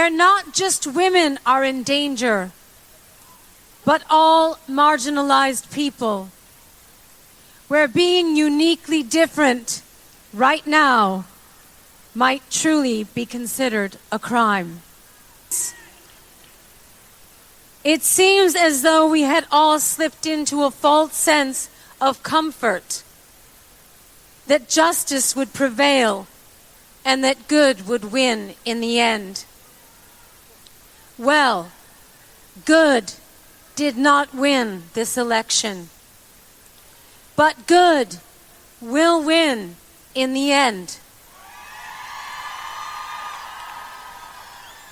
where not just women are in danger, but all marginalized people, where being uniquely different right now might truly be considered a crime. It seems as though we had all slipped into a false sense of comfort, that justice would prevail and that good would win in the end. Well, good did not win this election, but good will win in the end.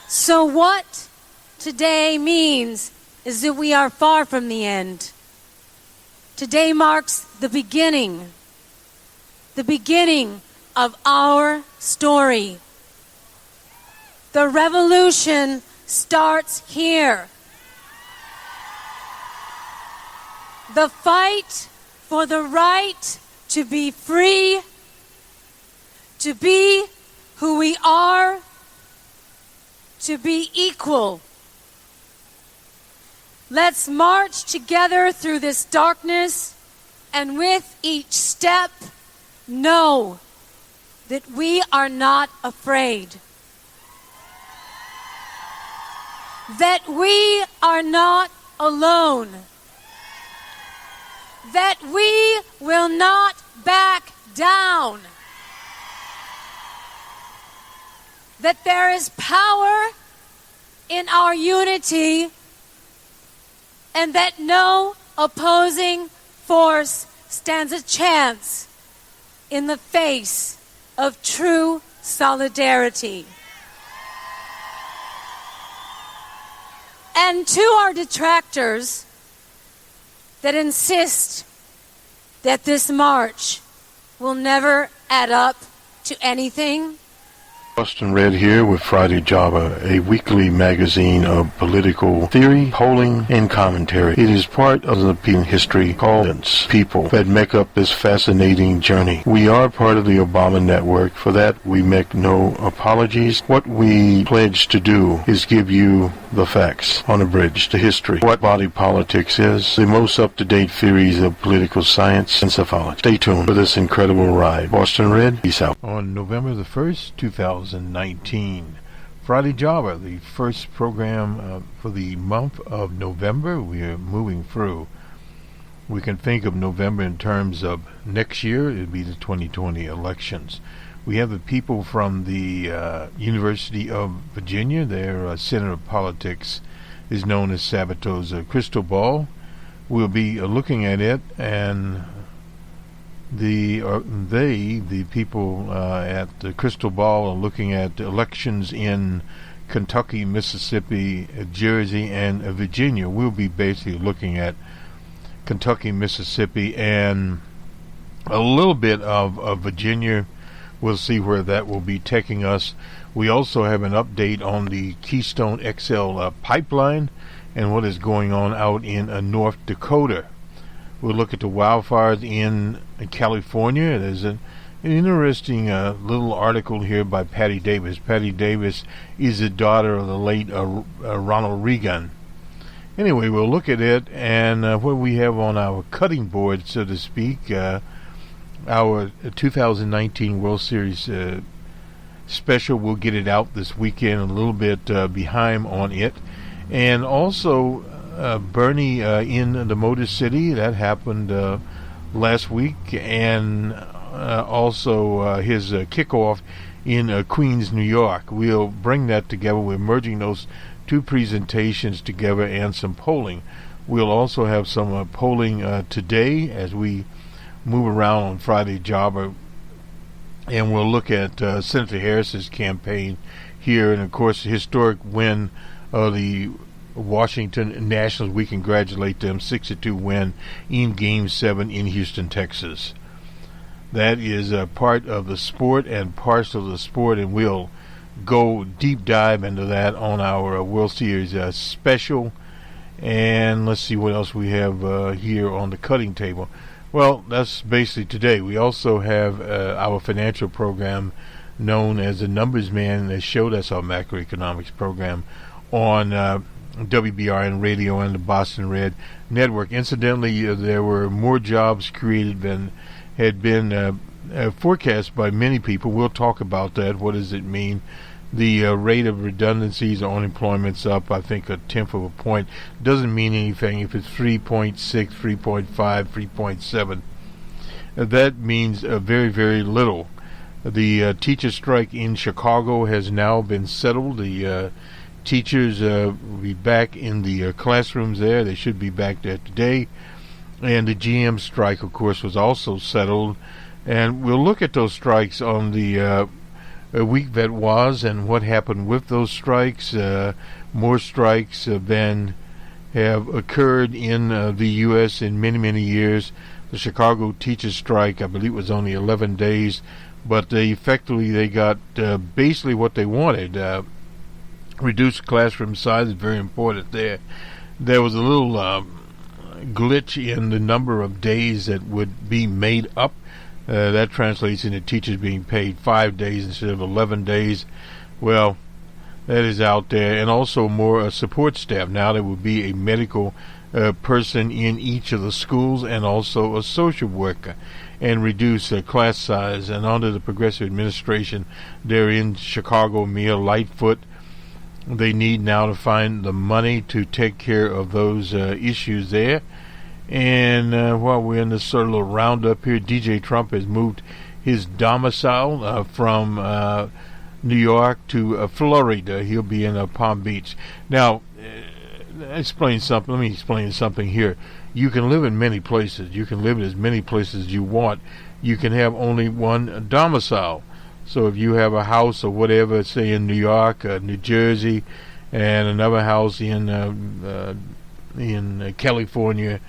So what today means is that we are far from the end. Today marks the beginning of our story. The revolution starts here. The fight for the right to be free, to be who we are, to be equal. Let's march together through this darkness, and with each step, know that we are not afraid. That we are not alone. That we will not back down. That there is power in our unity, and that no opposing force stands a chance in the face of true solidarity. And to our detractors that insist that this march will never add up to anything, Boston Red here with Friday Java, a weekly magazine of political theory, polling, and commentary. It is part of the history called people that make up this fascinating journey. We are part of the Obama network. For that, we make no apologies. What we pledge to do is give you the facts on a bridge to history. What body politics is, the most up-to-date theories of political science and psephology. Stay tuned for this incredible ride. Boston Red, peace out. On November the 1st, 2019. Friday Java, the first program for the month of November. We are moving through. We can think of November in terms of next year. It would be the 2020 elections. We have the people from the University of Virginia. Their Center of Politics is known as Sabato's Crystal Ball. We'll be looking at it, and the people at the Crystal Ball are looking at elections in Kentucky, Mississippi, Jersey, and Virginia. We'll be basically looking at Kentucky, Mississippi, and a little bit of Virginia. We'll see where that will be taking us. We also have an update on the Keystone XL pipeline and what is going on out in North Dakota. We'll look at the wildfires in California. There's an interesting little article here by Patty Davis. Patty Davis is the daughter of the late Ronald Reagan. Anyway, we'll look at it and what we have on our cutting board, so to speak. Our 2019 World Series special, we'll get it out this weekend, a little bit behind on it. And also Bernie in the Motor City, that happened last week, and also his kickoff in Queens, New York. We'll bring that together. We're merging those two presentations together and some polling. We'll also have some polling today as we move around on Friday Jobber, and we'll look at Senator Harris's campaign here, and of course the historic win of the Washington Nationals. We congratulate them, 6-2 win in Game 7 in Houston, Texas. That is a part of the sport and parcel of the sport, and we'll go deep dive into that on our World Series special. And let's see what else we have here on the cutting table. Well, that's basically today. We also have our financial program known as the Numbers Man, that showed us our macroeconomics program on WBRN Radio and the Boston Red Network. Incidentally, there were more jobs created than had been forecast by many people. We'll talk about that. What does it mean? The rate of redundancies or unemployment's up, I think, 1/10 of a point. Doesn't mean anything if it's 3.6, 3.5, 3.7. That means very, very little. The teacher strike in Chicago has now been settled. The teachers will be back in the classrooms there. They should be back there today. And the GM strike, of course, was also settled. And we'll look at those strikes on the week that was and what happened with those strikes. More strikes than have occurred in the U.S. in many, many years. The Chicago teachers strike, I believe, was only 11 days, but they got basically what they wanted. Reduced classroom size is very important there. There was a little glitch in the number of days that would be made up. That translates into teachers being paid 5 days instead of 11 days. Well, that is out there. And also more support staff. Now there will be a medical person in each of the schools and also a social worker, and reduce class size. And under the progressive administration there in Chicago, Mayor Lightfoot, they need now to find the money to take care of those issues there. And while we're in this sort of little roundup here, DJ Trump has moved his domicile from New York to Florida. He'll be in Palm Beach. Now, let me explain something here. You can live in many places. You can live in as many places as you want. You can have only one domicile. So if you have a house or whatever, say in New York, New Jersey, and another house in California,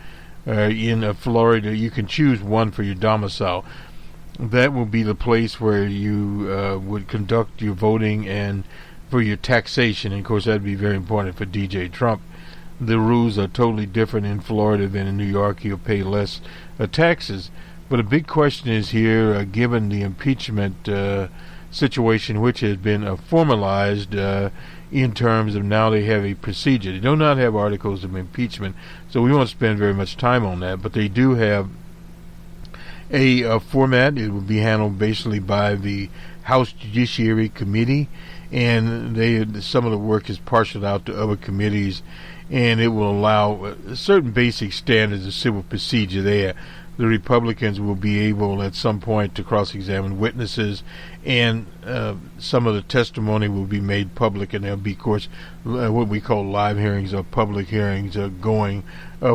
in Florida, you can choose one for your domicile. That will be the place where you would conduct your voting and for your taxation. And of course, that would be very important for DJ Trump. The rules are totally different in Florida than in New York. He'll pay less taxes. But a big question is here, given the impeachment situation, which has been formalized in terms of now they have a procedure. They do not have articles of impeachment, so we won't spend very much time on that, but they do have a format. It will be handled basically by the House Judiciary Committee, and some of the work is parceled out to other committees, and it will allow certain basic standards of civil procedure there. The Republicans will be able at some point to cross-examine witnesses, and some of the testimony will be made public, and there'll be, of course, what we call live hearings or public hearings going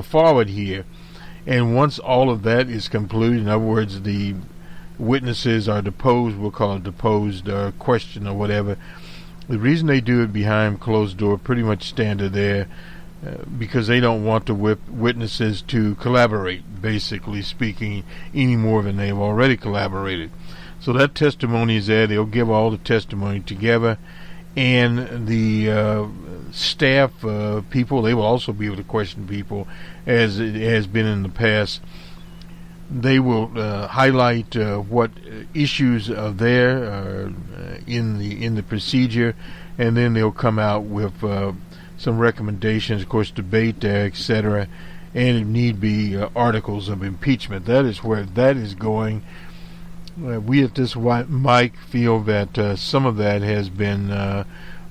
forward here. And once all of that is concluded, in other words, the witnesses are deposed, we'll call it deposed or questioned or whatever. The reason they do it behind closed door, pretty much standard there, because they don't want the witnesses to collaborate, basically speaking, any more than they've already collaborated. So that testimony is there. They'll give all the testimony together, and the staff people, they will also be able to question people, as it has been in the past. They will highlight what issues are there in the procedure, and then they'll come out with some recommendations, of course, debate there, etc., and if need be, articles of impeachment. That is where that is going. We at this mic feel that some of that has been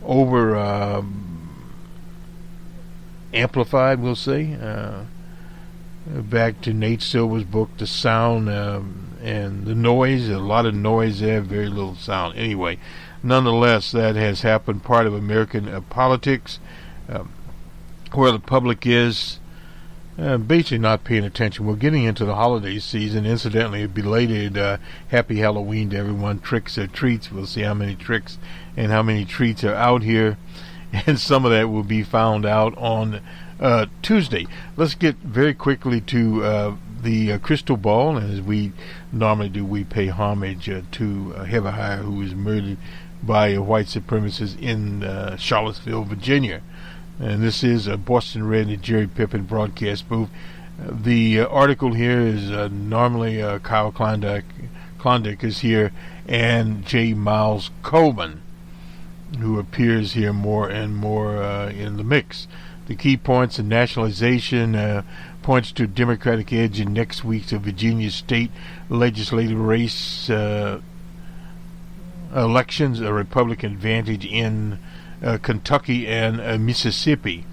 over amplified, we'll say. Back to Nate Silver's book, The Sound and the Noise. A lot of noise there, very little sound. Anyway, nonetheless, that has happened, part of American politics, where the public is basically not paying attention. We're getting into the holiday season. Incidentally, a belated happy Halloween to everyone. Tricks or treats. We'll see how many tricks and how many treats are out here. And some of that will be found out on Tuesday. Let's get very quickly to the crystal ball. And as we normally do, we pay homage to Heather, who was murdered by white supremacists in Charlottesville, Virginia. And this is a Boston Red and Jerry Pippin broadcast booth. The article here is normally Kyle Klondike Klondike is here, and J. Miles Coleman, who appears here more and more in the mix. The key points in nationalization points to Democratic edge in next week's Virginia state legislative race elections, a Republican advantage in Kentucky and Mississippi.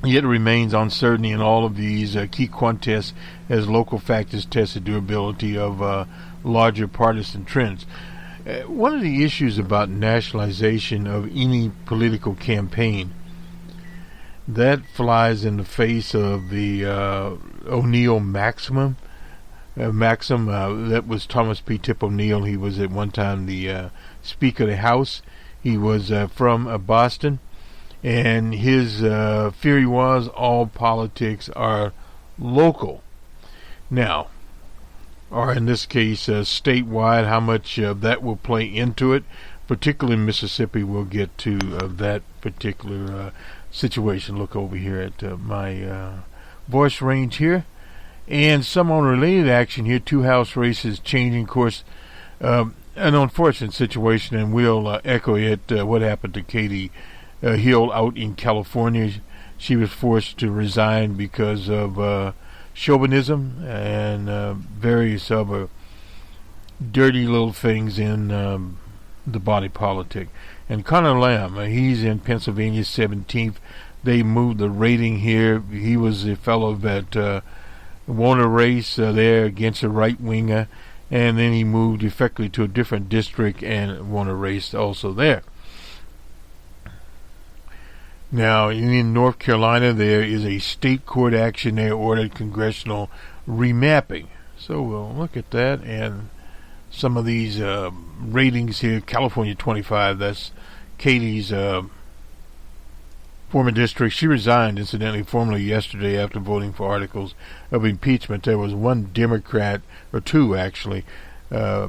Yet remains uncertainty in all of these key contests as local factors test the durability of larger partisan trends. One of the issues about nationalization of any political campaign that flies in the face of the O'Neill maxim. That was Thomas P. Tip O'Neill. He was at one time the Speaker of the House. He was from Boston. And his theory was all politics are local. Now, or in this case, statewide, how much that will play into it, particularly in Mississippi. We'll get to that particular situation. Look over here at my voice range here. And some unrelated action here, 2 House races changing course. An unfortunate situation, and we'll echo it, what happened to Katie Hill out in California. She was forced to resign because of chauvinism and various other dirty little things in the body politic. And Connor Lamb, he's in Pennsylvania 17th. They moved the rating here. He was a fellow that won a race there against a right winger, and then he moved effectively to a different district and won a race also there. Now, in North Carolina, there is a state court action there ordered congressional remapping. So we'll look at that and some of these ratings here. California 25, that's Katie's former district. She resigned, incidentally, formally yesterday after voting for articles of impeachment. There was one Democrat, or two actually.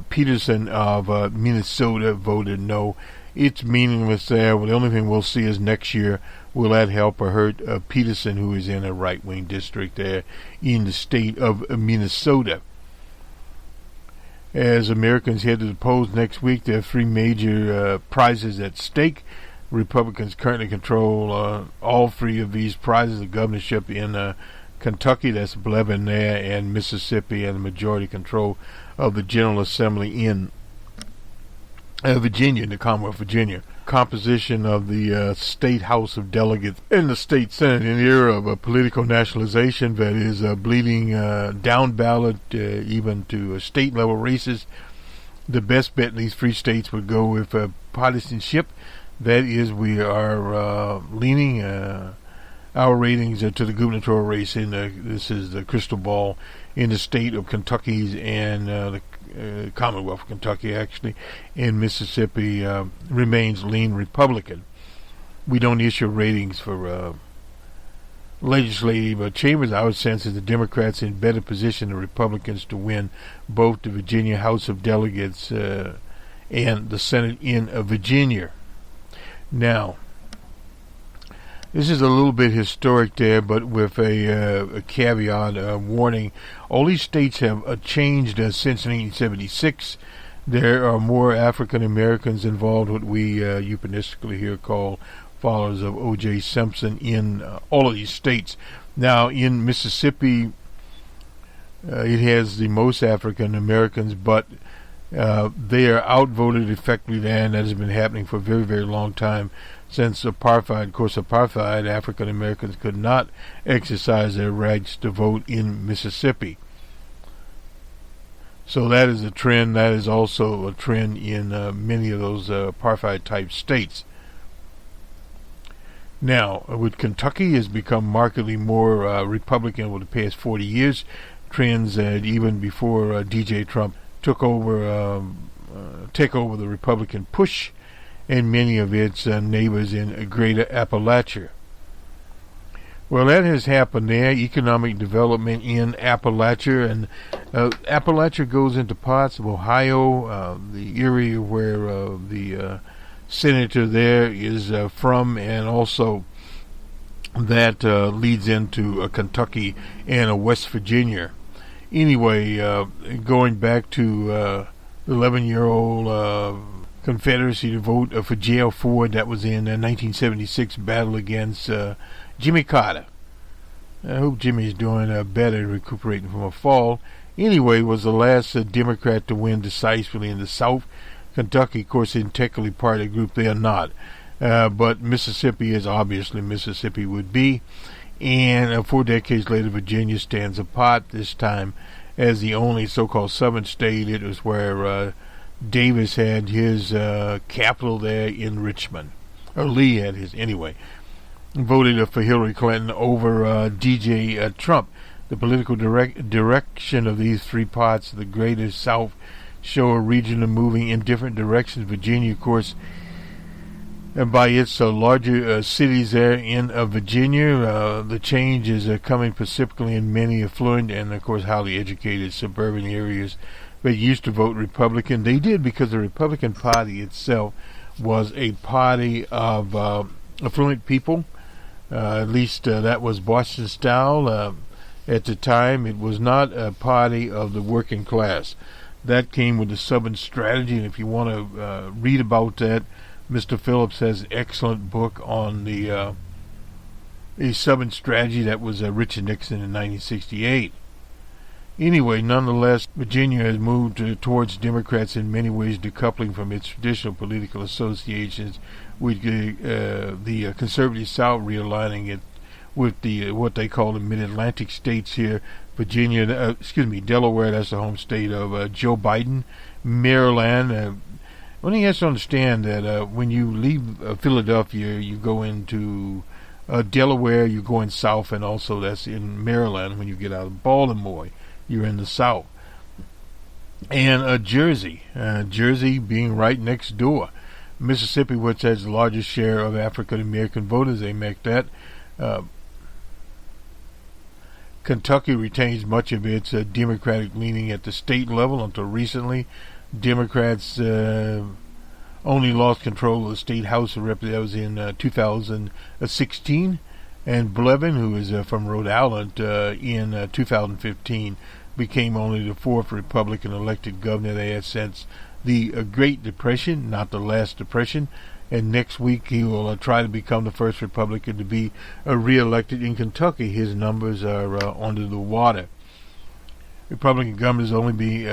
Peterson of Minnesota voted no. It's meaningless there. Well, the only thing we'll see is next year, will that help or hurt Peterson, who is in a right-wing district there in the state of Minnesota. As Americans head to the polls next week, there are 3 major prizes at stake. Republicans currently control all 3 of these prizes: the governorship in Kentucky, that's Blevin there, and Mississippi, and the majority control of the General Assembly in Virginia, in the Commonwealth of Virginia. Composition of the State House of Delegates and the State Senate in the era of political nationalization that is bleeding down ballot even to state level races. The best bet in these 3 states would go with partisanship. That is, we are leaning our ratings to the gubernatorial race this is the crystal ball in the state of Kentucky and the Commonwealth of Kentucky, actually, and Mississippi remains lean Republican. We don't issue ratings for legislative chambers. Our sense is the Democrats in better position than Republicans to win both the Virginia House of Delegates and the Senate in Virginia. Now, this is a little bit historic there, but with a caveat, a warning. All these states have changed since 1976. There are more African Americans involved, what we euphemistically here call followers of O.J. Simpson, in all of these states. Now, in Mississippi, it has the most African Americans, but they are outvoted effectively there, and that has been happening for a very, very long time. Since apartheid, of course, African Americans could not exercise their rights to vote in Mississippi. So that is a trend. That is also a trend in many of those apartheid-type states. Now, with Kentucky has become markedly more Republican over the past 40 years. Trends that even before DJ Trump take over the Republican push, and many of its neighbors in greater Appalachia. Well, that has happened there. Economic development in Appalachia, and Appalachia goes into parts of Ohio, the area where the senator there is from, and also that leads into Kentucky and West Virginia. Anyway, going back to 11-year-old Confederacy to vote for Gerald Ford, that was in 1976 battle against Jimmy Carter. I hope Jimmy's doing better, recuperating from a fall. Anyway, was the last Democrat to win decisively in the South. Kentucky, of course, isn't technically part of the group. They are not. But Mississippi is obviously Mississippi would be. And 4 decades later, Virginia stands apart, this time as the only so-called southern state. It was where Davis had his capital there in Richmond. Or Lee had his, anyway. Voted for Hillary Clinton over D.J. Trump. The political direction of these three parts of the greater South show a region moving in different directions. Virginia, of course, by its larger cities there in Virginia, the change is coming precipitously in many affluent and, of course, highly educated suburban areas that used to vote Republican. They did because the Republican Party itself was a party of affluent people. At least that was Boston style. At the time, it was not a party of the working class. That came with the Southern strategy, and if you want to read about that, Mr. Phillips has an excellent book on the Southern strategy. That was Richard Nixon in 1968. Anyway, nonetheless, Virginia has moved towards Democrats in many ways, decoupling from its traditional political associations with the conservative South, realigning it with the what they call the Mid-Atlantic states here. Virginia, Delaware, that's the home state of Joe Biden. Maryland. One thing you have to understand that when you leave Philadelphia, you go into Delaware, you're going south, and also that's in Maryland. When you get out of Baltimore, you're in the south. And Jersey being right next door. Mississippi, which has the largest share of African American voters, they make that. Kentucky retains much of its Democratic leaning at the state level until recently. Democrats only lost control of the state House of Representatives in 2016, and Blevin, who is from Rhode Island, in 2015 became only the fourth Republican elected governor they had since the Great Depression, not the last Depression. And next week he will try to become the first Republican to be re-elected in Kentucky. His numbers are under the water. Republican governors only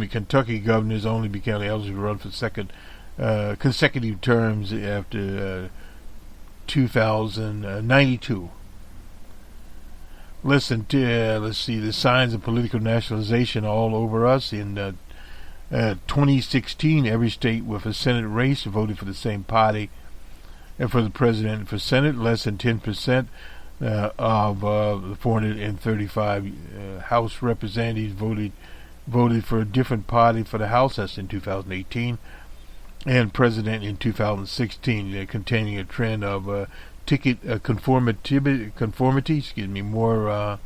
Kentucky governors only became eligible to run for second consecutive terms after 2092. Let's see, the signs of political nationalization all over us. In 2016, every state with a Senate race voted for the same party, and for the president and for Senate, less than 10% of the 435 House representatives voted for a different party for the House. That's in 2018, and president in 2016, continuing a trend of ticket conformity, more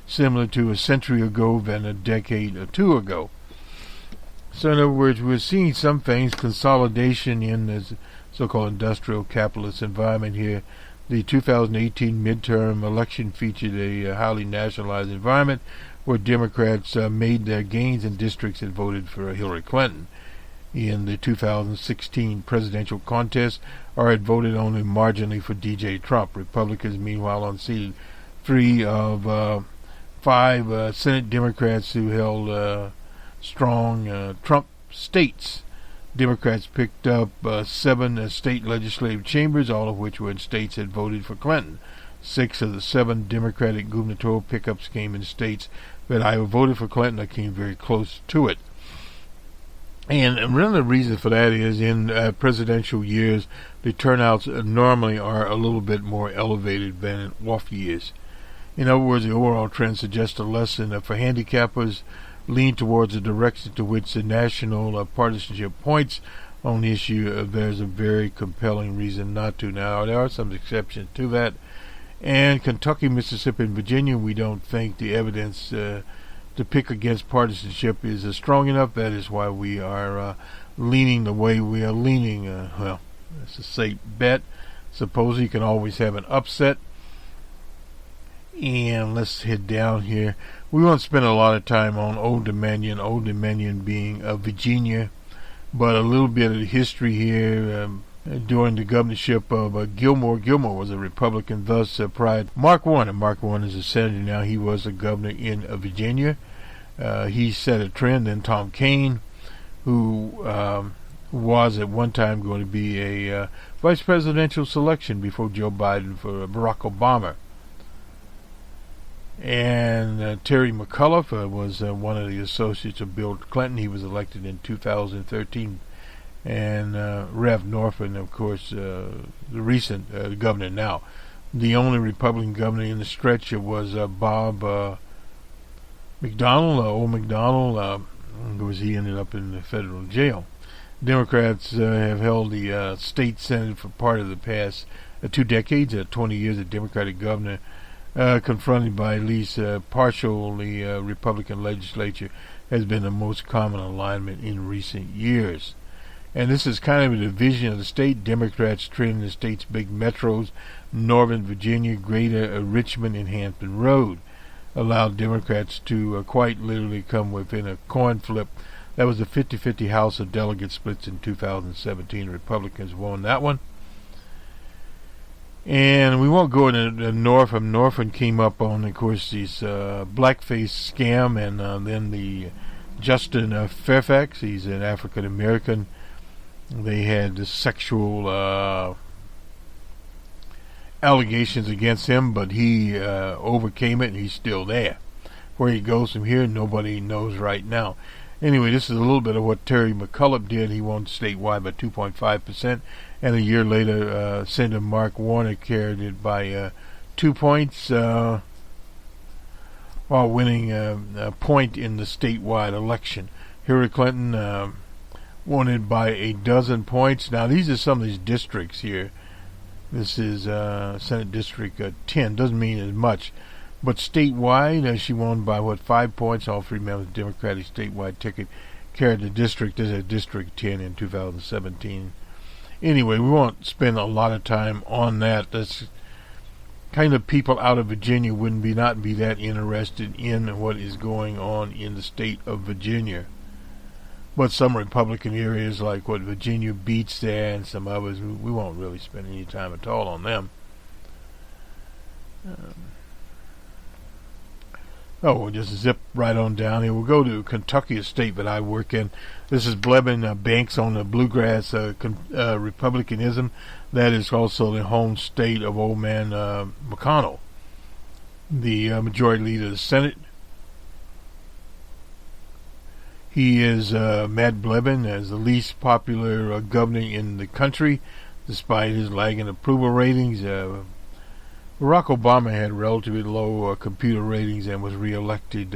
similar to a century ago than a decade or two ago. So in other words, we're seeing some things, consolidation in this so-called industrial capitalist environment here. The 2018 midterm election featured a highly nationalized environment where Democrats made their gains in districts that voted for Hillary Clinton. In the 2016 presidential contest, or had voted only marginally for D.J. Trump. Republicans, meanwhile, unseated 3 of 5 Senate Democrats who held strong Trump states. Democrats picked up 7 state legislative chambers, all of which were in states that voted for Clinton. 6 of the 7 Democratic gubernatorial pickups came in states that either voted for Clinton or came very close to it. And one of the reasons for that is in presidential years, the turnouts normally are a little bit more elevated than in off years. In other words, the overall trend suggests a lesson for handicappers lean towards the direction to which the national partisanship points on the issue. There's a very compelling reason not to. Now, there are some exceptions to that. And Kentucky, Mississippi, and Virginia, we don't think the evidence to pick against partisanship is strong enough. That is why we are leaning the way we are leaning. Well, it's a safe bet. Suppose you can always have an upset. And let's head down here. We won't spend a lot of time on Old Dominion being Virginia, but a little bit of history here. During the governorship of Gilmore was a Republican, thus prior to Mark Warner. Mark Warner is a senator now. He was a governor in Virginia. He set a trend. Then Tom Kean, who was at one time going to be a vice presidential selection before Joe Biden for Barack Obama. And Terry McAuliffe was one of the associates of Bill Clinton. He was elected in 2013. And Rev Northam, of course, the recent governor now. The only Republican governor in the stretch was Bob McDonnell, old McDonnell. Of course, he ended up in the federal jail. Democrats have held the state senate for part of the past 2 decades. 20 years, a Democratic governor confronted by at least partially Republican legislature has been the most common alignment in recent years. And this is kind of a division of the state. Democrats trend the state's big metros, Northern Virginia, Greater Richmond, and Hampton Road, allowed Democrats to quite literally come within a coin flip. That was a 50-50 House of Delegates splits in 2017. Republicans won that one. And we won't go into Northam. Northam came up on, of course, this blackface scam, and then the Justin Fairfax. He's an African American. They had the sexual allegations against him, but he overcame it, and he's still there. Where he goes from here, nobody knows right now. Anyway, this is a little bit of what Terry McAuliffe did. He won statewide by 2.5%, and a year later, Senator Mark Warner carried it by 2 points, while winning a point in the statewide election. Hillary Clinton won it by a dozen points. Now, these are some of these districts here. This is Senate District 10. Doesn't mean as much. But statewide, she won by, 5 points. All 3 members of the Democratic statewide ticket carried the district. This is District 10 in 2017. Anyway, we won't spend a lot of time on that. That's kind of people out of Virginia wouldn't not be that interested in what is going on in the state of Virginia. But some Republican areas like Virginia Beach there and some others, we won't really spend any time at all on them. We'll just zip right on down here. We'll go to Kentucky, a state that I work in. This is Blevin banks on the bluegrass Republicanism. That is also the home state of old man McConnell, the majority leader of the Senate. He is Matt Blevin as the least popular governor in the country, despite his lagging approval ratings. Barack Obama had relatively low computer ratings and was reelected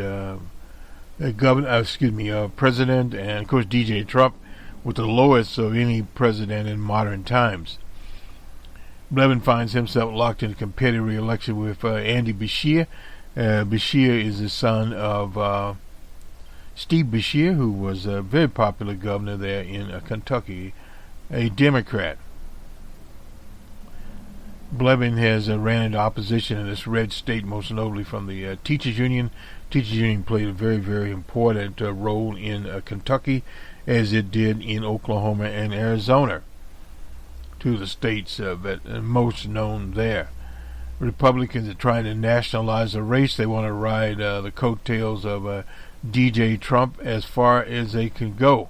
president, and of course DJ Trump with the lowest of any president in modern times. Blevin finds himself locked in a competitive re-election with Andy Beshear. Beshear is the son of Steve Beshear, who was a very popular governor there in Kentucky, a Democrat. Blevin has ran into opposition in this red state, most notably from the Teachers Union. Teachers Union played a very, very important role in Kentucky, as it did in Oklahoma and Arizona, two of the states that are most known there. Republicans are trying to nationalize the race. They want to ride the coattails of DJ Trump as far as they can go.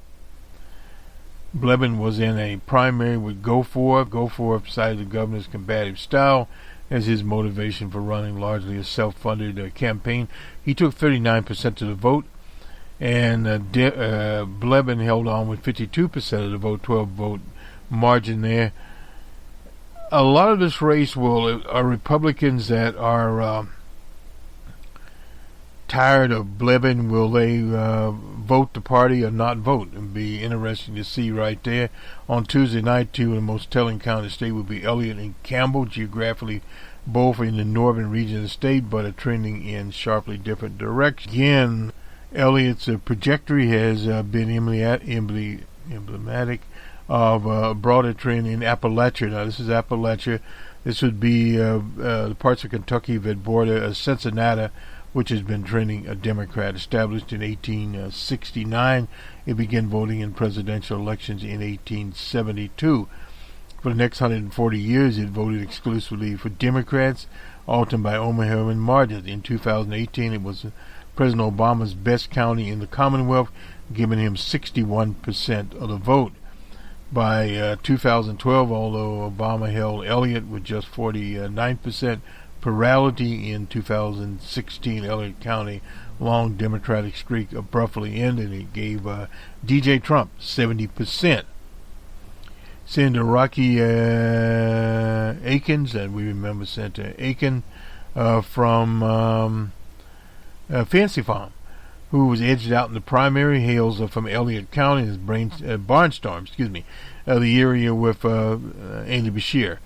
Blevin was in a primary with Goforth. Goforth cited the governor's combative style as his motivation for running largely a self-funded campaign. He took 39% of the vote, and Blevin held on with 52% of the vote, 12-vote margin there. A lot of this race are Republicans that are tired of Blevin. Will they vote the party or not vote? It'd be interesting to see right there. On Tuesday night, two of the most telling county state would be Elliott and Campbell, geographically both in the northern region of the state, but are trending in sharply different directions. Again, Elliott's trajectory has been emblematic of a broader trend in Appalachia. Now, this is Appalachia. This would be the parts of Kentucky that border Cincinnati, which has been trending a Democrat. Established in 1869, it began voting in presidential elections in 1872. For the next 140 years, it voted exclusively for Democrats, often by overwhelming margins. In 2018, it was President Obama's best county in the Commonwealth, giving him 61% of the vote. By 2012, although Obama held Elliott with just 49%, plurality in 2016, Elliott County long Democratic streak abruptly ended. It gave D.J. Trump 70%. Senator Rocky Akins, and we remember Senator Aiken from Fancy Farm, who was edged out in the primary, hails from Elliott County, his Barnstorm, the area with Andy Beshear.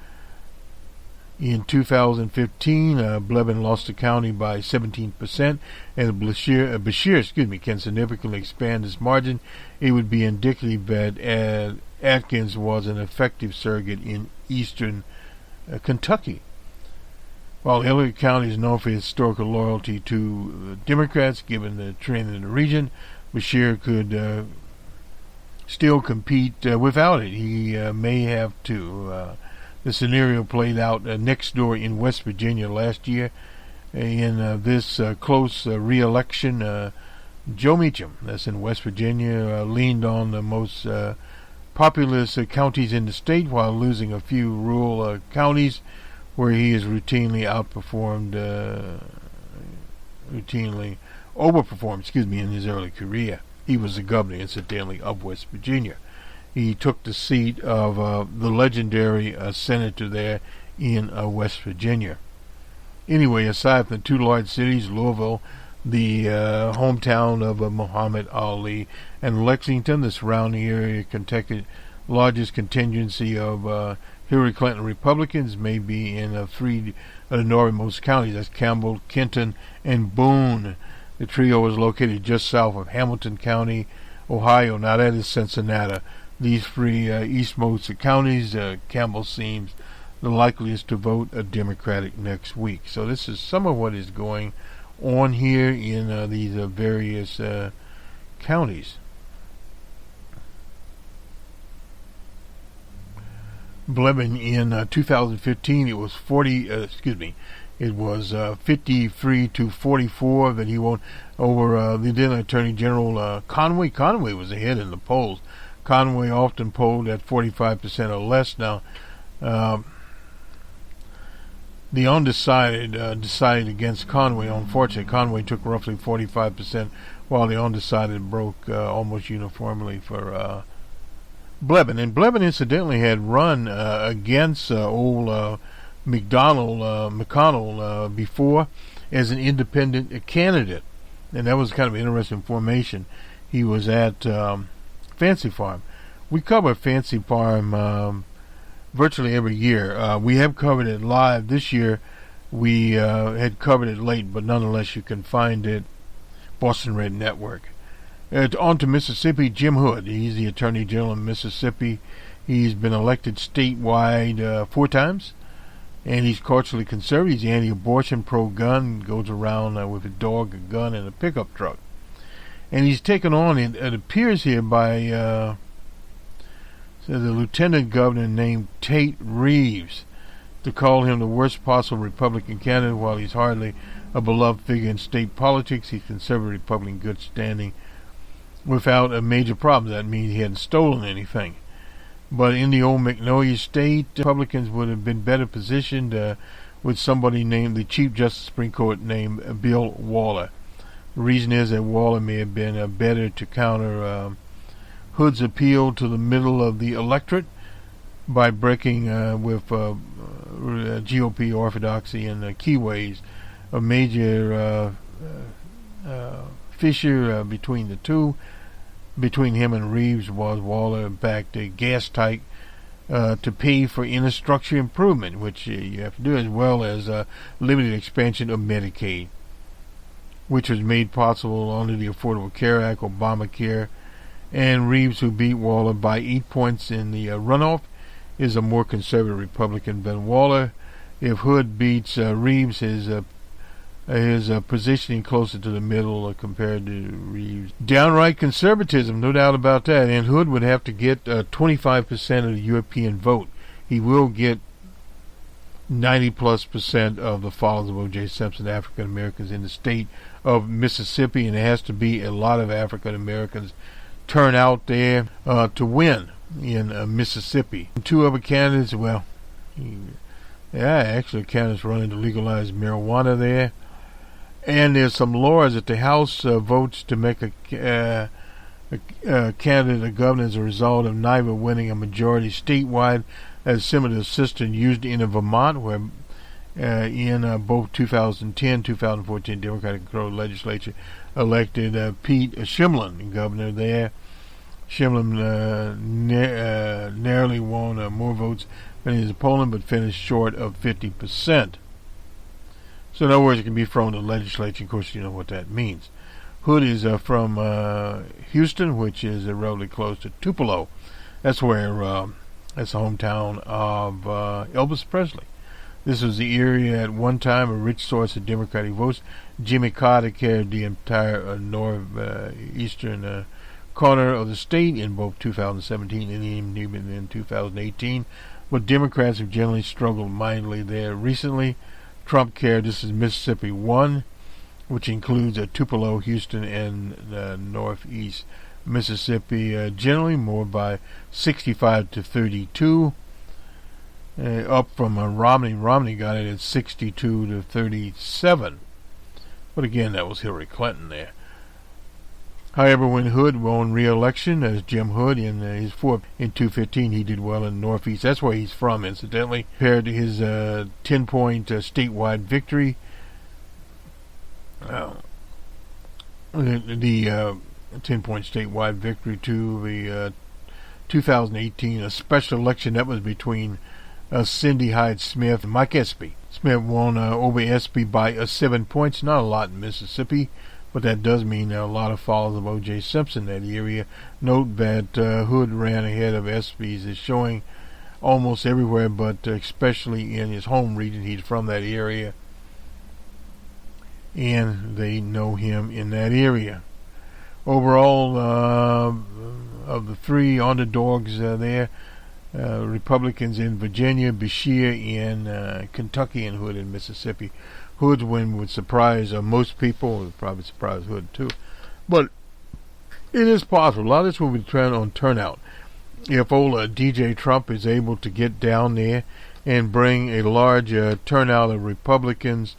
In 2015, Blevin lost the county by 17%, and Beshear, can significantly expand his margin. It would be indicative that Atkins was an effective surrogate in eastern Kentucky. While Elliott County is known for historical loyalty to Democrats, given the trend in the region, Beshear could still compete without it. He may have to. The scenario played out next door in West Virginia last year. In this close re-election, Joe Meacham, that's in West Virginia, leaned on the most populous counties in the state while losing a few rural counties where he is routinely overperformed, in his early career. He was the governor, incidentally, of West Virginia. He took the seat of the legendary senator there in West Virginia. Anyway, aside from the two large cities, Louisville, the hometown of Muhammad Ali, and Lexington, the surrounding area, Kentucky, largest contingency of Hillary Clinton Republicans may be in three of the northernmost counties. That's Campbell, Kenton, and Boone. The trio is located just south of Hamilton County, Ohio. Now that is Cincinnati. These three eastmost counties, Campbell seems the likeliest to vote a Democratic next week. So this is some of what is going on here in these various counties. Blevin in 2015, it was 53 to 44 that he won over the then Attorney General Conway. Conway was ahead in the polls. Conway often polled at 45% or less. Now, the undecided decided against Conway. Unfortunately, Conway took roughly 45%, while the undecided broke almost uniformly for Blevin. And Blevin, incidentally, had run against old McConnell before as an independent candidate, and that was kind of interesting formation. He was at Fancy Farm. We cover Fancy Farm virtually every year. We have covered it live. This year we had covered it late, but nonetheless you can find it. Boston Red Network. On to Mississippi, Jim Hood. He's the Attorney General of Mississippi. He's been elected statewide 4 times, and he's culturally conservative. He's anti-abortion, pro-gun, goes around with a dog, a gun, and a pickup truck. And he's taken on, it appears here, by the lieutenant governor named Tate Reeves, to call him the worst possible Republican candidate. While he's hardly a beloved figure in state politics, he's conservative Republican good standing without a major problem. That means he hadn't stolen anything. But in the old Magnolia state, Republicans would have been better positioned with somebody named the Chief Justice of the Supreme Court named Bill Waller. The reason is that Waller may have been better to counter Hood's appeal to the middle of the electorate by breaking with GOP orthodoxy and keyways. A major fissure between the two, between him and Reeves, was Waller backed a gas tank to pay for infrastructure improvement, which you have to do, as well as limited expansion of Medicaid, which was made possible under the Affordable Care Act, Obamacare. And Reeves, who beat Waller by 8 points in the runoff, is a more conservative Republican than Waller. If Hood beats Reeves, his positioning closer to the middle compared to Reeves. Downright conservatism, no doubt about that. And Hood would have to get 25% of the European vote. He will get 90+% of the followers of O.J. Simpson, African Americans in the state of Mississippi, and there has to be a lot of African Americans turn out there to win in Mississippi. Two other candidates, actually candidates running to legalize marijuana there. And there's some laws that the House votes to make a candidate a governor as a result of neither winning a majority statewide, as similar to the system used in Vermont, where in both 2010 2014 Democratic-controlled legislature elected Pete Shimlin governor there. Shimlin narrowly won more votes than his opponent, but finished short of 50%. So in other words, it can be thrown to the legislature. Of course, you know what that means. Hood is from Houston, which is relatively close to Tupelo. That's where that's the hometown of Elvis Presley. This was the area at one time a rich source of Democratic votes. Jimmy Carter carried the entire northeastern corner of the state in both 2017 and even in 2018. But Democrats have generally struggled mightily there recently. Trump carried, this is Mississippi 1, which includes Tupelo, Houston, and northeast Mississippi, generally more by 65 to 32, up from Romney. Romney got it at 62 to 37. But again, that was Hillary Clinton there. However, when Hood won re-election as Jim Hood in his fourth in 2015, he did well in the Northeast. That's where he's from, incidentally. Compared to his 10-point statewide victory, the 10-point statewide victory to the 2018 special election that was between Cindy Hyde-Smith and Mike Espy. Smith won over Espy by 7 points. Not a lot in Mississippi, but that does mean there are a lot of followers of O.J. Simpson in that area. Note that Hood ran ahead of Espy's is showing almost everywhere, but especially in his home region. He's from that area, and they know him in that area. Overall, of the three underdogs there, Republicans in Virginia, Beshear in Kentucky, and Hood in Mississippi. Hood's win would surprise most people. It would probably surprise Hood too, but it is possible. A lot of this will depend on turnout. If old DJ Trump is able to get down there and bring a large turnout of Republicans,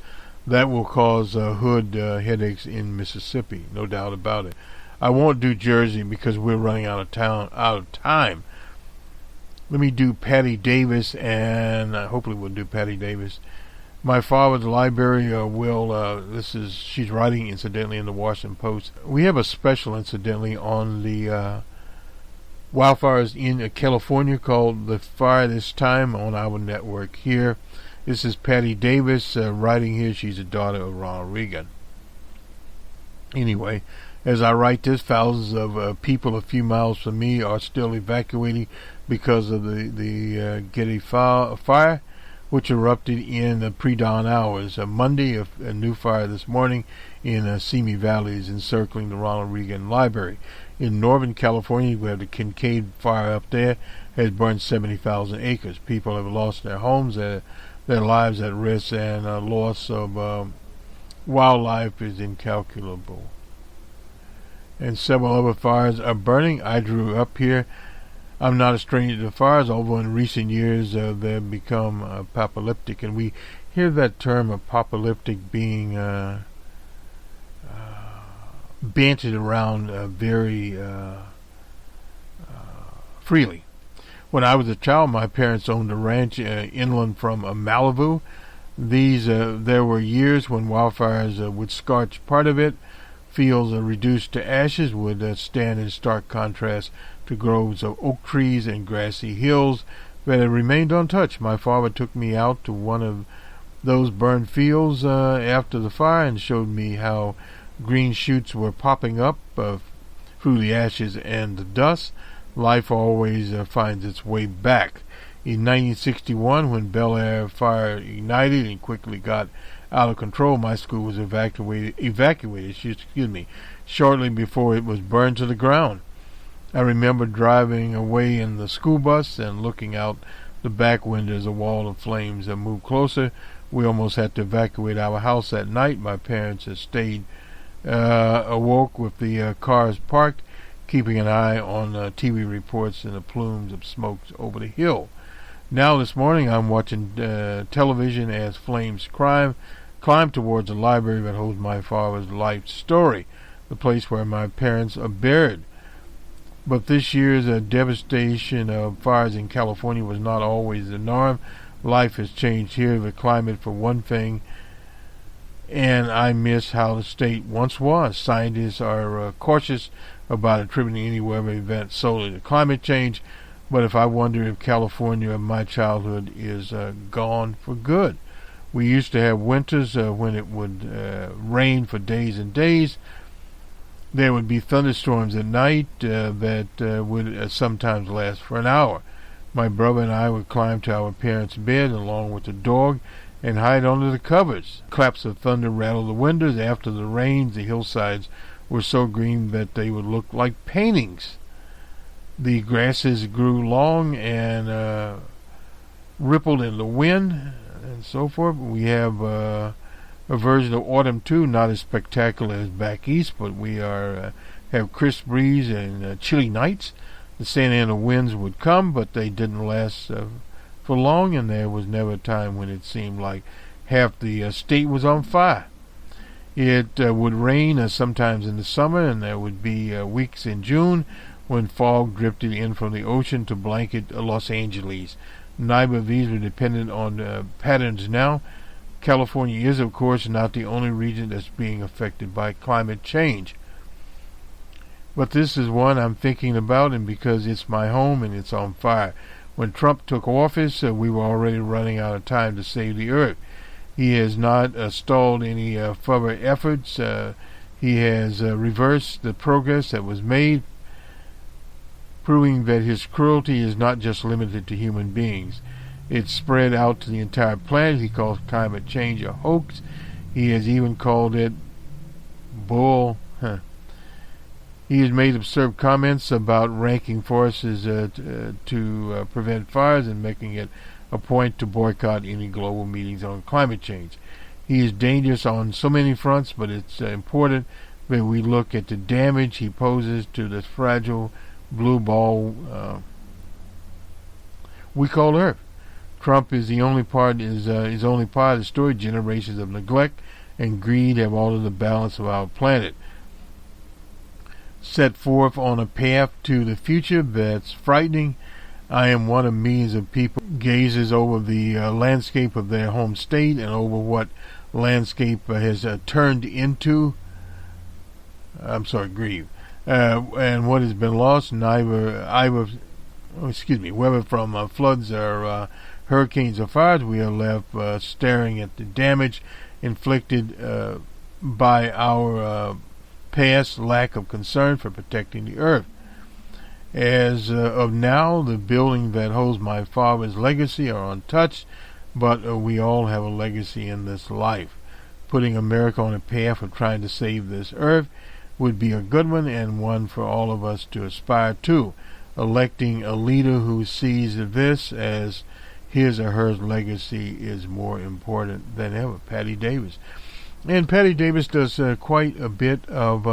that will cause Hood headaches in Mississippi, no doubt about it. I won't do Jersey because we're running out of time. Let me do Patty Davis, and hopefully we'll do Patty Davis. My father's library she's writing incidentally in the Washington Post. We have a special incidentally on the wildfires in California called The Fire This Time on our network here. This is Patty Davis writing here. She's a daughter of Ronald Reagan. Anyway, as I write this, thousands of people a few miles from me are still evacuating because of the Getty fire, which erupted in the pre-dawn hours. Monday, a new fire this morning in Simi Valley is encircling the Ronald Reagan Library. In Northern California, we have the Kincaid fire up there, has burned 70,000 acres. People have lost their homes, their lives at risk, and loss of wildlife is incalculable. And several other fires are burning. I grew up here. I'm not a stranger to fires, although in recent years they've become apocalyptic, and we hear that term apocalyptic being bantered around very freely. When I was a child, my parents owned a ranch inland from Malibu. There were years when wildfires would scorch part of it. Fields reduced to ashes would stand in stark contrast to groves of oak trees and grassy hills that had remained untouched. My father took me out to one of those burned fields after the fire and showed me how green shoots were popping up through the ashes and the dust. Life always finds its way back. In 1961, when Bel Air fire ignited and quickly got out of control, my school was evacuated, shortly before it was burned to the ground. I remember driving away in the school bus and looking out the back window as a wall of flames that moved closer. We almost had to evacuate our house that night. My parents had stayed awoke with the cars parked, keeping an eye on TV reports and the plumes of smoke over the hill. Now this morning I'm watching television as flames climb towards the library that holds my father's life story, the place where my parents are buried. But this year's devastation of fires in California was not always the norm. Life has changed here, the climate for one thing, and I miss how the state once was. Scientists are cautious about attributing any weather event solely to climate change, but if I wonder if California of my childhood is gone for good. We used to have winters when it would rain for days and days. There would be thunderstorms at night that would sometimes last for an hour. My brother and I would climb to our parents' bed along with the dog and hide under the covers. Claps of thunder rattled the windows. After the rains, the hillsides were so green that they would look like paintings. The grasses grew long and rippled in the wind and so forth. We have a version of autumn too, not as spectacular as back east, but we have crisp breeze and chilly nights. The Santa Ana winds would come, but they didn't last for long, and there was never a time when it seemed like half the state was on fire. It would rain sometimes in the summer, and there would be weeks in June when fog drifted in from the ocean to blanket Los Angeles. Neither of these were dependent on patterns now. California is, of course, not the only region that's being affected by climate change. But this is one I'm thinking about, and because it's my home and it's on fire. When Trump took office, we were already running out of time to save the earth. He has not stalled any further efforts. He has reversed the progress that was made, proving that his cruelty is not just limited to human beings. It's spread out to the entire planet. He calls climate change a hoax. He has even called it bull. He has made absurd comments about ranking forces to prevent fires and making it a point to boycott any global meetings on climate change. He is dangerous on so many fronts, but it's important that we look at the damage he poses to this fragile blue ball we call Earth. Trump is only part of the story. Generations of neglect and greed have altered the balance of our planet. Set forth on a path to the future that's frightening. I am one of millions of people gazes over the landscape of their home state and over what landscape has turned into. Grieve. And what has been lost, whether from floods or hurricanes or fires, we are left staring at the damage inflicted by our past lack of concern for protecting the earth. As of now, the building that holds my father's legacy are untouched, but we all have a legacy in this life. Putting America on a path of trying to save this earth would be a good one, and one for all of us to aspire to. Electing a leader who sees this as his or her legacy is more important than ever. Patty Davis. And Patty Davis does quite a bit of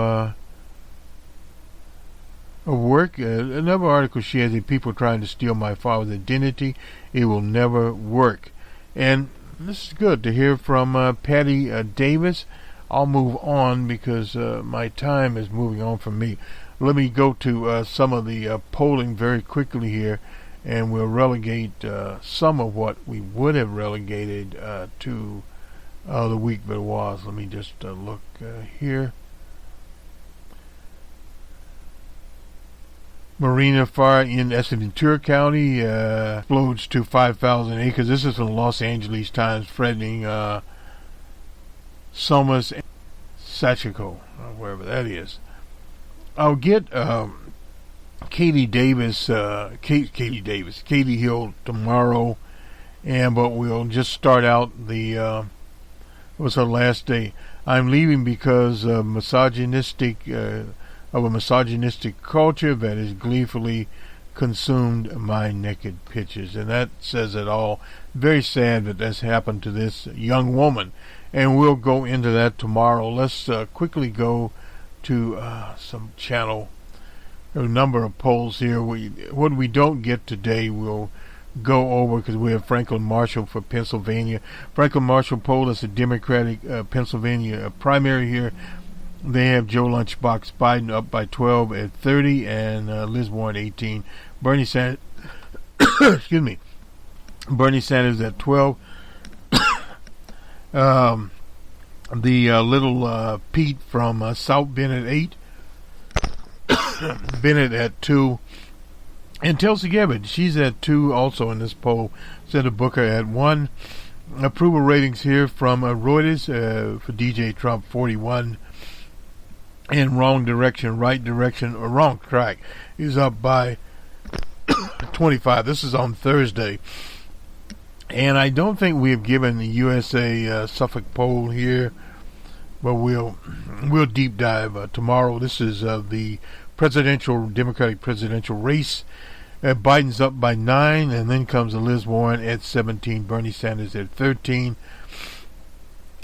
work. Another article she has: people trying to steal my father's identity. It will never work. And this is good to hear from Patty Davis. I'll move on because my time is moving on from me. Let me go to some of the polling very quickly here, and we'll relegate some of what we would have relegated to the week that was. Let me just look here. Marina fire in Ventura County explodes to 5,000 acres. This is from the Los Angeles Times, threatening Somas Sachico, wherever that is. I'll get Katie Hill tomorrow, but we'll just start out it was her last day. I'm leaving because of a misogynistic culture that has gleefully consumed my naked pictures. And that says it all. Very sad that that's happened to this young woman. And we'll go into that tomorrow. Let's quickly go to some channel. There are a number of polls here. What we don't get today, we'll go over because we have Franklin Marshall for Pennsylvania. Franklin Marshall poll is a Democratic Pennsylvania primary here. They have Joe Lunchbox Biden up by 12 at 30 and Liz Warren 18. Bernie Sanders, excuse me, Bernie Sanders at 12. The little Pete from South Bend at 8. Bennett at 2. And Tulsi Gabbard, she's at 2 also in this poll. Senator Booker at 1. Approval ratings here from Reuters for DJ Trump 41. And wrong direction, right direction, or wrong track is up by 25. This is on Thursday. And I don't think we have given the USA Suffolk poll here, but we'll deep dive tomorrow. This is the Democratic presidential race. Biden's up by 9, and then comes Liz Warren at 17, Bernie Sanders at 13,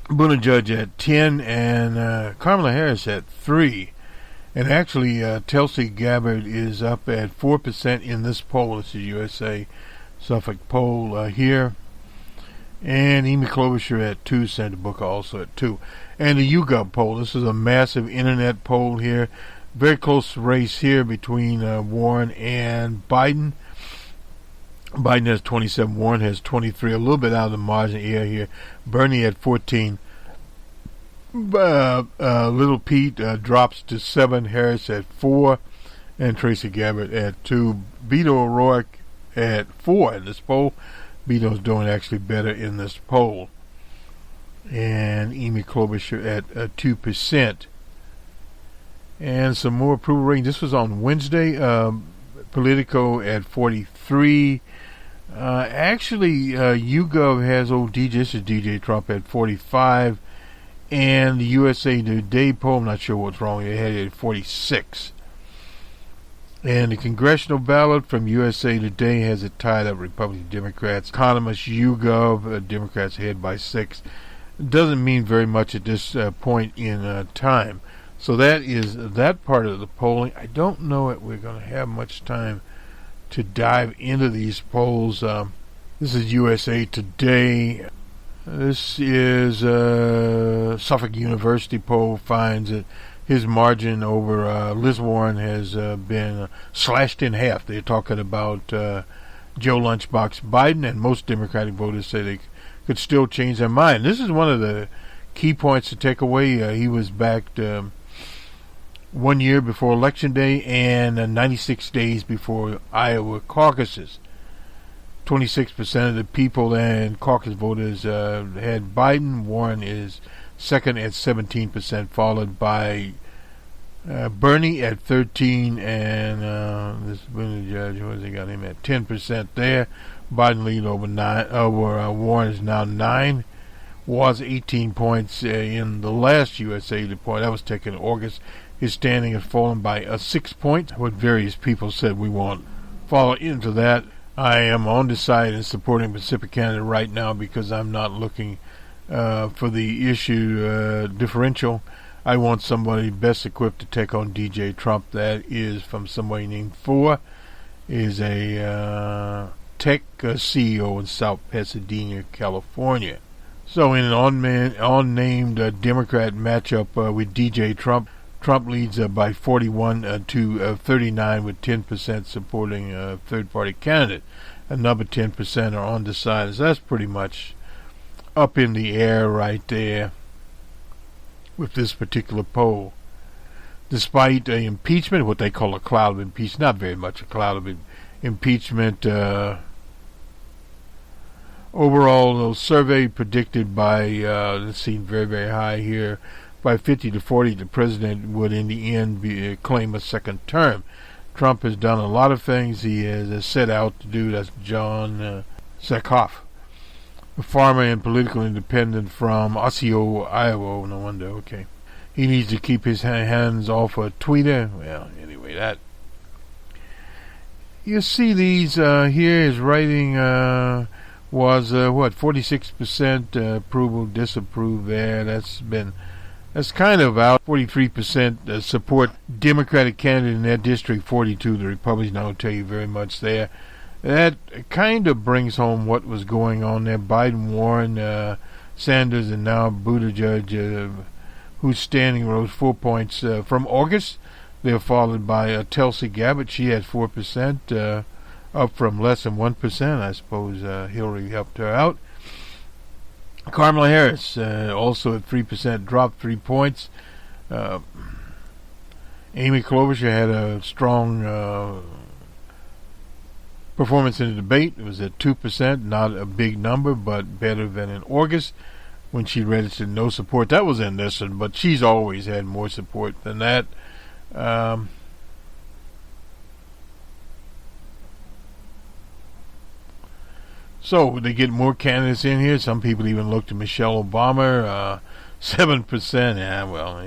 Buttigieg at 10, and Kamala Harris at 3. And actually, Tulsi Gabbard is up at 4% in this poll. This is USA Suffolk poll here. And Amy Klobuchar at 2, Senator Booker also at 2. And the YouGov poll. This is a massive internet poll here. Very close race here between Warren and Biden. Biden has 27, Warren has 23, a little bit out of the margin here. Bernie at 14. Little Pete drops to 7, Harris at 4, and Tracy Gabbard at 2. Beto O'Rourke at 4 in this poll. Beto's doing actually better in this poll. And Amy Klobuchar at 2%. And some more approval rating. This was on Wednesday. Politico at 43. YouGov has old DJ. This is DJ Trump at 45. And the USA Today poll, I'm not sure what's wrong. They had it at 46. And the congressional ballot from USA Today has it tied up Republican Democrats. Economist YouGov, Democrats ahead by 6. It doesn't mean very much at this point in time. So that is that part of the polling. I don't know if we're going to have much time to dive into these polls. This is USA Today. This is Suffolk University poll finds that his margin over Liz Warren has been slashed in half. They're talking about Joe Lunchbox Biden, and most Democratic voters say they could still change their mind. This is one of the key points to take away. He was backed 1 year before Election Day and 96 days before Iowa caucuses. 26% of the people and caucus voters had Biden. Warren is second at 17%, followed by Bernie at 13, and this Buttigieg, what has he got him at 10% there. Biden lead over Warren is now 9. Was 18 points in the last USA poll. That was taken in August. His standing has fallen by 6 points. What various people said, we won't follow into that. I am on the side and supporting Pacific Canada right now because I'm not looking for the issue differential. I want somebody best equipped to take on DJ Trump. That is from somebody named 4. Is a tech CEO in South Pasadena, California. So in an unnamed Democrat matchup with DJ Trump, Trump leads by 41 to 39 with 10% supporting a third-party candidate. Another 10% are undecided. So that's pretty much up in the air right there with this particular poll. Despite impeachment, what they call a cloud of impeachment, not very much a cloud of impeachment, overall, the survey predicted by, it seemed very, very high here, by 50 to 40, the president would in the end claim a second term. Trump has done a lot of things he has set out to do. That's John Sackhoff, a farmer and political independent from Osseo, Iowa. No wonder. Okay. He needs to keep his hands off a tweeter. Well, anyway, that. You see these here, his writing was, 46% approval, disapprove there. That's kind of out. 43% support Democratic candidate in that district, 42 the Republicans. I don't tell you very much there. That kind of brings home what was going on there. Biden, Warren, Sanders, and now Buttigieg, whose standing rose 4 points from August. They're followed by Tulsi Gabbard. She had 4%, up from less than 1%. I suppose Hillary helped her out. Kamala Harris also at 3%, dropped 3 points. Amy Klobuchar had a strong performance in the debate. It was at 2%, not a big number, but better than in August when she registered no support. That was in this one, but she's always had more support than that. So they get more candidates in here. Some people even looked at Michelle Obama, 7%. Yeah, well,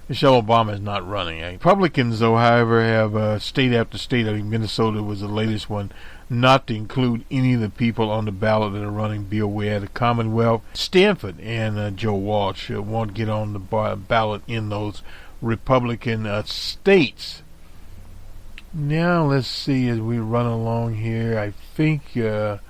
Michelle Obama is not running. Republicans, though, however, have state after state. I think Minnesota was the latest one, not to include any of the people on the ballot that are running. Be aware, the Commonwealth, Stanford, and Joe Walsh won't get on the ballot in those Republican states. Now let's see as we run along here. I think, we'll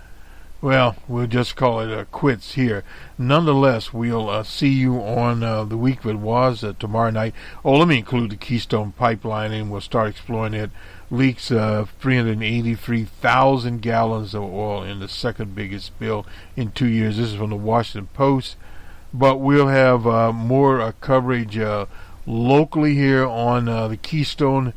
just call it quits here. Nonetheless, we'll see you on the week that was tomorrow night. Oh, let me include the Keystone Pipeline, and we'll start exploring it. Leaks 383,000 gallons of oil in the second biggest spill in 2 years. This is from the Washington Post. But we'll have more coverage locally here on the Keystone.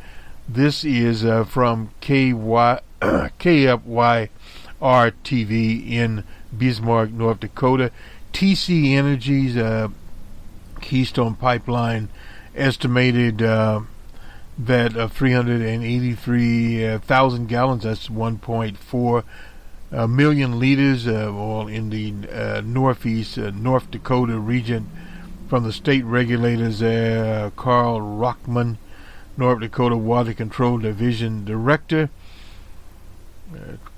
This is from KFYR-TV in Bismarck, North Dakota. TC Energy's Keystone Pipeline estimated that 383,000 gallons, that's 1.4 million liters of oil in the northeast North Dakota region. From the state regulators there, Carl Rockman, North Dakota Water Control Division Director.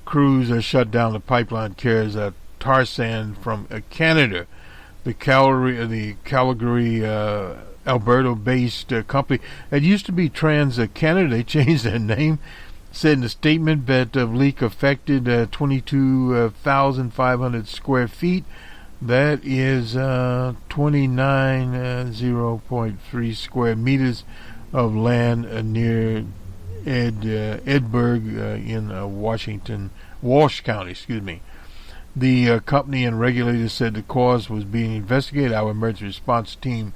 Crews shut down the pipeline carries tar sand from Canada. The Calgary, Alberta-based company. It used to be Trans-Canada. They changed their name. Said in a statement that the leak affected 22,500 square feet. That is 0.3 square meters of land near Edinburgh in Walsh County. Excuse me. The company and regulators said the cause was being investigated. Our emergency response team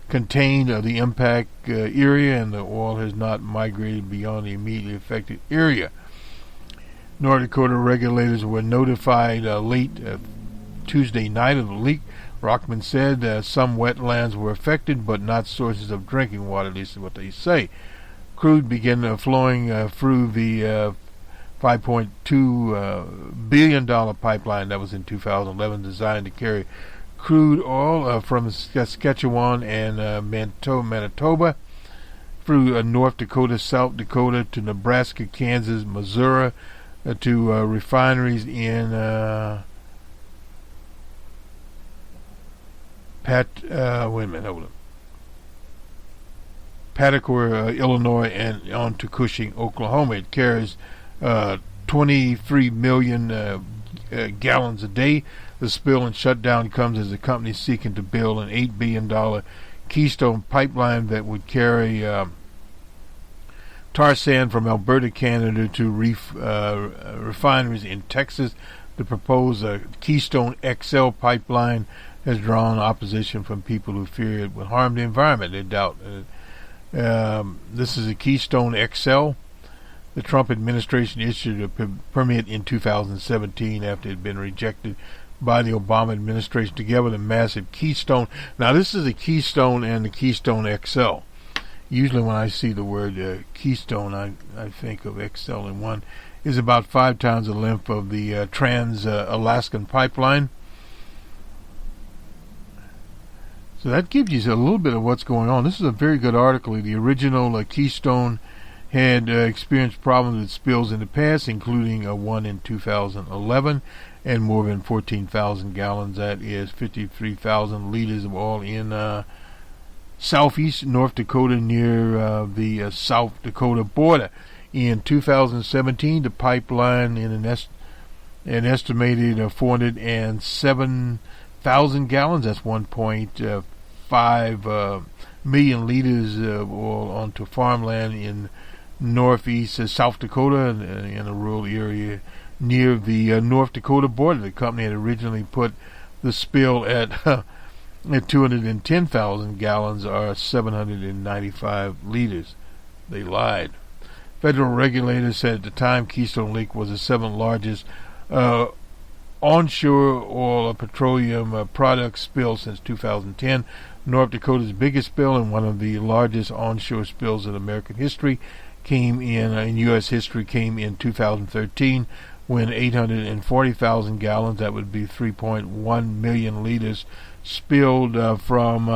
contained the impact area, and the oil has not migrated beyond the immediately affected area. North Dakota regulators were notified late Tuesday night of the leak. Rockman said some wetlands were affected, but not sources of drinking water, at least is what they say. Crude began flowing through the $5.2 billion pipeline that was in 2011, designed to carry crude oil from Saskatchewan and Manitoba through North Dakota, South Dakota to Nebraska, Kansas, Missouri, to refineries in Patagonia, Illinois, and on to Cushing, Oklahoma. It carries 23 million gallons a day. The spill and shutdown comes as the company is seeking to build an $8 billion Keystone pipeline that would carry tar sand from Alberta, Canada to refineries in Texas. The proposed Keystone XL pipeline has drawn opposition from people who fear it will harm the environment. They doubt this is a Keystone XL. The Trump administration issued a permit in 2017 after it had been rejected by the Obama administration, together with a massive Keystone. Now, this is a Keystone and the Keystone XL. Usually when I see the word Keystone, I think of XL1, is about 5 times the length of the Trans-Alaskan pipeline. So that gives you a little bit of what's going on. This is a very good article. The original Keystone had experienced problems with spills in the past, including one in 2011, and more than 14,000 gallons. That is 53,000 liters of oil in southeast North Dakota near the South Dakota border. In 2017, the pipeline in an estimated 407,000 gallons, that's 1.5 million liters of oil onto farmland in northeast South Dakota in a rural area near the North Dakota border. The company had originally put the spill at 210,000 gallons, or 795 liters. They lied. Federal regulators said at the time Keystone leak was the 7th largest onshore oil or petroleum product spill since 2010. North Dakota's biggest spill and one of the largest onshore spills in American history came in U.S. history came in 2013 when 840,000 gallons, that would be 3.1 million liters, spilled from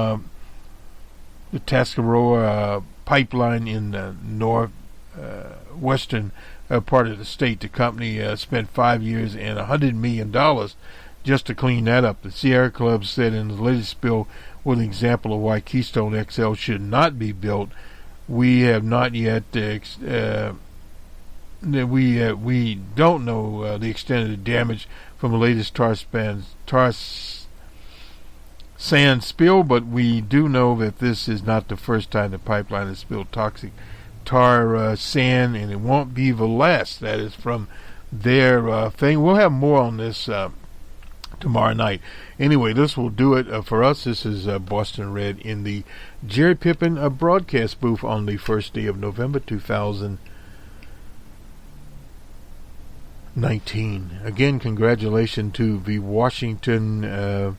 the Tuscarora pipeline in the northwestern part of the state. The company spent 5 years and $100 million just to clean that up. The Sierra Club said in the latest spill was an example of why Keystone XL should not be built. We have not yet we don't know the extent of the damage from the latest tar sand spill, but we do know that this is not the first time the pipeline has spilled toxic tar sand, and it won't be the last. That is from their thing. We'll have more on this tomorrow night. Anyway, this will do it for us. This is Boston Red in the Jerry Pippin broadcast booth on the first day of November 2019. Again, congratulations to the Washington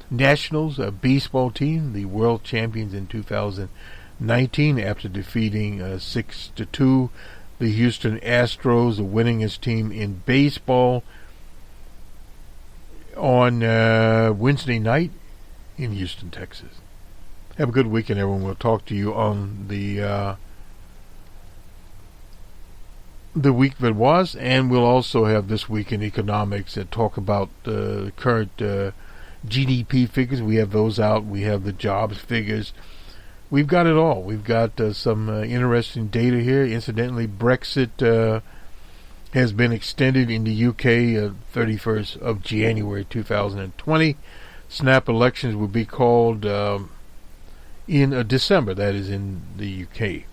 Nationals baseball team, the world champions in 2019, after defeating 6-2 the Houston Astros, the winningest team in baseball, on Wednesday night in Houston, Texas. Have a good weekend, everyone. We'll talk to you on the week that was, and we'll also have This Week in Economics and talk about the current GDP figures. We have those out. We have the jobs figures. We've got it all. We've got some interesting data here. Incidentally, Brexit has been extended in the UK 31st of January 2020. Snap elections will be called in December, that is in the UK.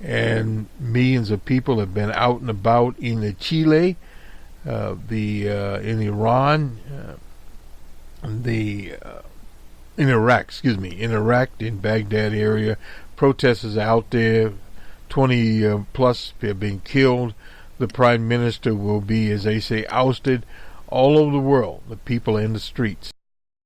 And millions of people have been out and about in Chile, in Iran, in Iraq, in Baghdad area. Protesters out there, 20 plus have been killed. The prime minister will be, as they say, ousted. All over the world, the people in the streets.